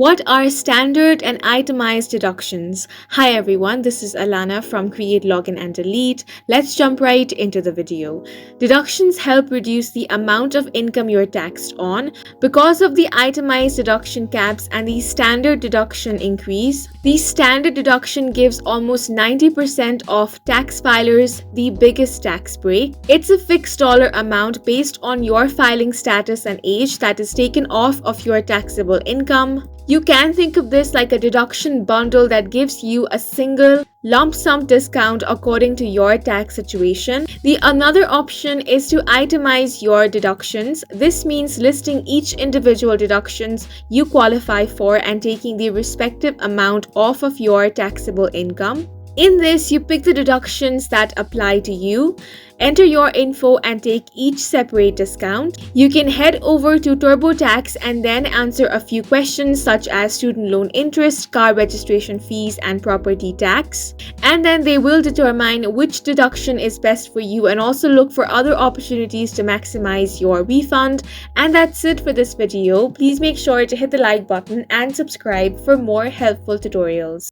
What are standard and itemized deductions? Hi everyone, this is Alana from Create, Login and Delete. Let's jump right into the video. Deductions help reduce the amount of income you're taxed on. Because of the itemized deduction caps and the standard deduction increase, the standard deduction gives almost 90% of tax filers the biggest tax break. It's a fixed dollar amount based on your filing status and age that is taken off of your taxable income. You can think of this like a deduction bundle that gives you a single lump sum discount according to your tax situation. The another option is to itemize your deductions. This means listing each individual deductions you qualify for and taking the respective amount off of your taxable income. In this, you pick the deductions that apply to you, enter your info and take each separate discount. You can head over to TurboTax and then answer a few questions such as student loan interest, car registration fees, and property tax. And then they will determine which deduction is best for you and also look for other opportunities to maximize your refund. And that's it for this video. Please make sure to hit the like button and subscribe for more helpful tutorials.